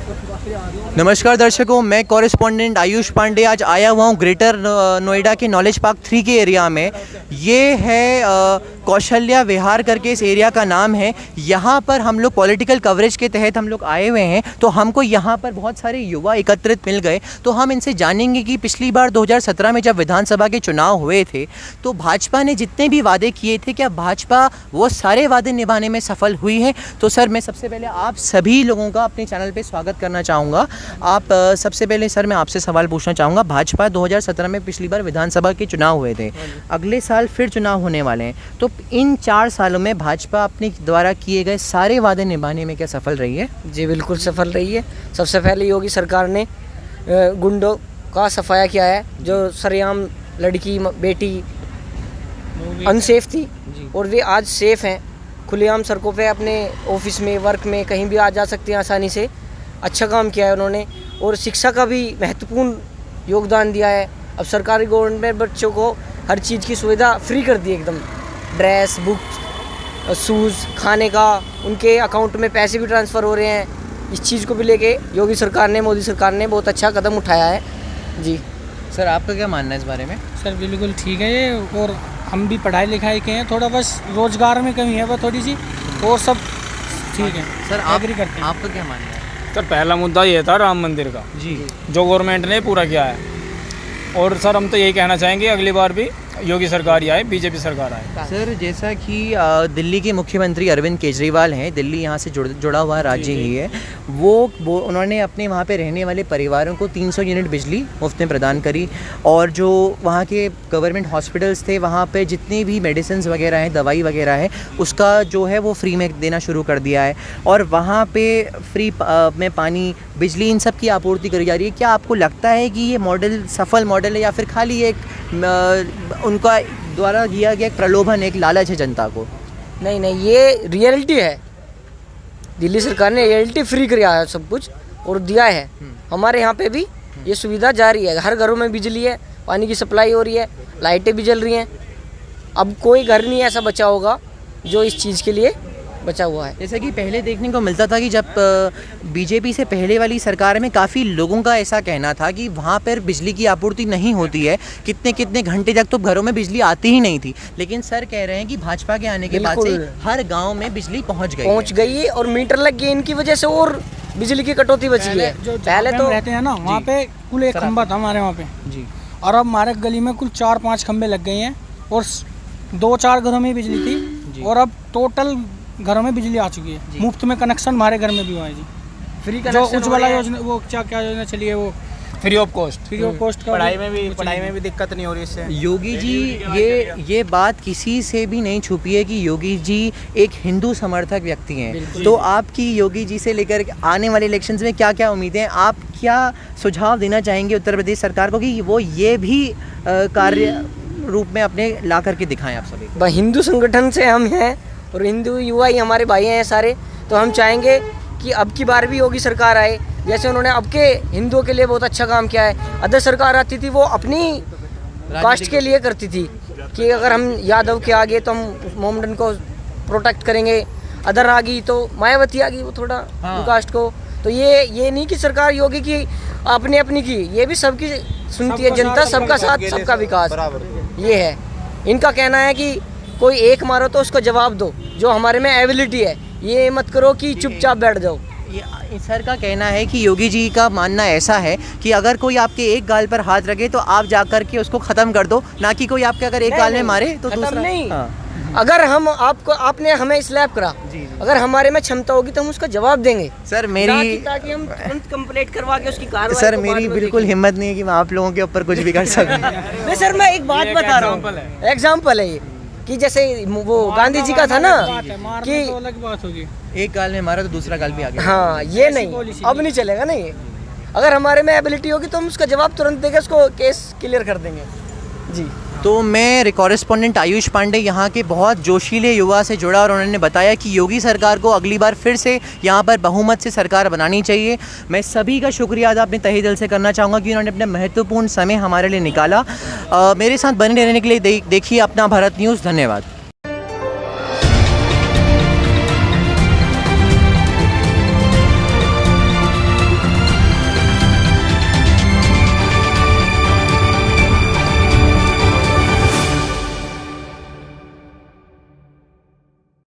नमस्कार दर्शकों, मैं कॉरेस्पॉन्डेंट आयुष पांडे आज आया हुआ हूँ ग्रेटर नोएडा के नॉलेज पार्क 3 के एरिया में। ये है कौशल्या विहार करके इस एरिया का नाम है। यहाँ पर हम लोग पॉलिटिकल कवरेज के तहत हम लोग आए हुए हैं, तो हमको यहाँ पर बहुत सारे युवा एकत्रित मिल गए। तो हम इनसे जानेंगे कि पिछली बार 2017 में जब विधानसभा के चुनाव हुए थे तो भाजपा ने जितने भी वादे किए थे, क्या भाजपा वो सारे वादे निभाने में सफल हुई है। तो सर, मैं सबसे पहले आप सभी लोगों का अपने चैनल पे स्वागत करना चाहूँगा। आप सबसे पहले सर मैं आपसे सवाल पूछना चाहूँगा, भाजपा 2017 में पिछली बार विधानसभा के चुनाव हुए थे, अगले साल फिर चुनाव होने वाले हैं, तो इन 4 सालों में भाजपा अपने द्वारा किए गए सारे वादे निभाने में क्या सफल रही है? जी बिल्कुल सफल रही है। सबसे पहले योगी सरकार ने गुंडों का सफाया किया है। जो सरेआम लड़की बेटी अनसेफ थी और वे आज सेफ हैं, खुलेआम सड़कों पे अपने ऑफिस में, वर्क में, कहीं भी आ जा सकते हैं आसानी से। अच्छा काम किया है उन्होंने। और शिक्षा का भी महत्वपूर्ण योगदान दिया है। अब सरकारी गवर्नमेंट बच्चों को हर चीज़ की सुविधा फ्री कर दी एकदम, ड्रेस, बुक्स, शूज़, खाने का, उनके अकाउंट में पैसे भी ट्रांसफ़र हो रहे हैं। इस चीज़ को भी लेके योगी सरकार ने, मोदी सरकार ने बहुत अच्छा कदम उठाया है। जी सर, आपका क्या मानना है इस बारे में? सर बिल्कुल ठीक है ये, और हम भी पढ़ाई लिखाई के हैं, थोड़ा बस रोज़गार में कमी है वह थोड़ी सी, और सब ठीक है। सर एग्री करते हैं। आपका क्या मानना है? सर पहला मुद्दा ये था राम मंदिर का, जी, जो गवर्नमेंट ने पूरा किया है। और सर हम तो यही कहना चाहेंगे अगली बार भी योगी सरकार ही आए, बीजेपी सरकार आए। सर, जैसा कि दिल्ली के मुख्यमंत्री अरविंद केजरीवाल हैं, दिल्ली यहाँ से जुड़ा हुआ राज्य ही है, वो उन्होंने अपने वहाँ पे रहने वाले परिवारों को 300 यूनिट बिजली मुफ्त में प्रदान करी। और जो वहाँ के गवर्नमेंट हॉस्पिटल्स थे, वहाँ पे जितनी भी मेडिसिन्स वगैरह हैं, दवाई वगैरह है, उसका जो है वो फ्री में देना शुरू कर दिया है। और वहाँ पे फ्री में पानी, बिजली, इन सब की आपूर्ति करी जा रही है। क्या आपको लगता है कि ये मॉडल सफल मॉडल है, या फिर खाली एक उनका द्वारा किया गया एक प्रलोभन, एक लालच है जनता को? नहीं, ये रियलिटी है। दिल्ली सरकार ने रियलिटी फ्री किया है सब कुछ और दिया है। हमारे यहाँ पे भी ये सुविधा जारी है। हर घरों में बिजली है, पानी की सप्लाई हो रही है, लाइटें भी जल रही हैं। अब कोई घर नहीं ऐसा बचा होगा जो इस चीज़ के लिए बचा हुआ है। जैसे कि पहले देखने को मिलता था कि जब बीजेपी से पहले वाली सरकार में काफ़ी लोगों का ऐसा कहना था कि वहाँ पर बिजली की आपूर्ति नहीं होती है, कितने घंटे तक तो घरों में बिजली आती ही नहीं थी। लेकिन सर कह रहे हैं कि भाजपा के आने के बाद से हर गांव में बिजली पहुँच गई है और मीटर लग गए, इनकी वजह से और बिजली की कटौती बची है। पहले तो रहते हैं ना, वहाँ पे कुल एक खंबा था हमारे वहाँ पे जी, और अब हमारे गली में कुल 4-5 खंबे लग गए हैं, और 2-4 घरों में बिजली थी, और अब टोटल घरों में बिजली आ चुकी है। मुफ्त में कनेक्शन हमारे घर में भी हुआ है जी। फ्री जो उज्ज्वला योजना, वो क्या योजना चली है, वो फ्री ऑफ कॉस्ट का। पढ़ाई में भी दिक्कत नहीं हो रही इससे। योगी जी, ये बात किसी से भी नहीं छुपी है कि योगी जी एक हिंदू समर्थक व्यक्ति हैं। तो आपकी योगी जी से लेकर आने वाले इलेक्शंस में क्या क्या उम्मीदें हैं? आप क्या सुझाव देना चाहेंगे उत्तर प्रदेश सरकार को कि वो ये भी कार्य रूप में अपने ला करके दिखाएं आप सभी? हिंदू संगठन से हम हैं और हिंदू युवा ही हमारे भाई हैं सारे, तो हम चाहेंगे कि अब की बार भी योगी सरकार आए। जैसे उन्होंने अब के हिंदुओं के लिए बहुत अच्छा काम किया है। अदर सरकार आती थी वो अपनी कास्ट के लिए करती थी कि अगर हम यादव के आगे तो हम मोमडन को प्रोटेक्ट करेंगे, अदर आ गई तो मायावती आ गई, वो थोड़ा कास्ट को। तो ये नहीं कि सरकार योगी की अपनी की, ये भी सबकी सुनती है जनता, सबका साथ सबका विकास, ये है। इनका कहना है कि कोई एक मारो तो उसको जवाब दो, जो हमारे में एबिलिटी है, ये मत करो कि चुपचाप बैठ जाओ। सर का कहना है कि योगी जी का मानना ऐसा है कि अगर कोई आपके एक गाल पर हाथ रखे तो आप जाकर के उसको ख़त्म कर दो, ना कि कोई आपके अगर एक गाल में मारे तो दूसरा नहीं। अगर हम आपने हमें स्लैप करा, अगर हमारे में क्षमता होगी तो हम उसका जवाब देंगे सर। ताकि हम तुरंत कंप्लेंट करवा के उसकी कार्रवाई। सर, मेरी बिल्कुल हिम्मत नहीं है कि मैं आप लोगों के ऊपर कुछ भी कर सकूं। नहीं सर, मैं एक बात बता रहा हूँ, एग्जाम्पल है ये, कि जैसे वो गांधी जी का था ना कि तो अलग बात होगी, एक गाल में मारा तो दूसरा गाल भी आ गया। हाँ, ये नहीं, अब नहीं चलेगा नहीं। अगर हमारे में एबिलिटी होगी तो हम उसका जवाब तुरंत देंगे, उसको केस क्लियर कर देंगे जी। तो मैं कॉरेस्पॉन्डेंट आयुष पांडे यहाँ के बहुत जोशीले युवा से जुड़ा, और उन्होंने बताया कि योगी सरकार को अगली बार फिर से यहाँ पर बहुमत से सरकार बनानी चाहिए। मैं सभी का शुक्रिया अदा अपने तहे दिल से करना चाहूँगा कि उन्होंने अपना महत्वपूर्ण समय हमारे लिए निकाला। मेरे साथ बने रहने के लिए देखिए अपना भारत न्यूज़। धन्यवाद।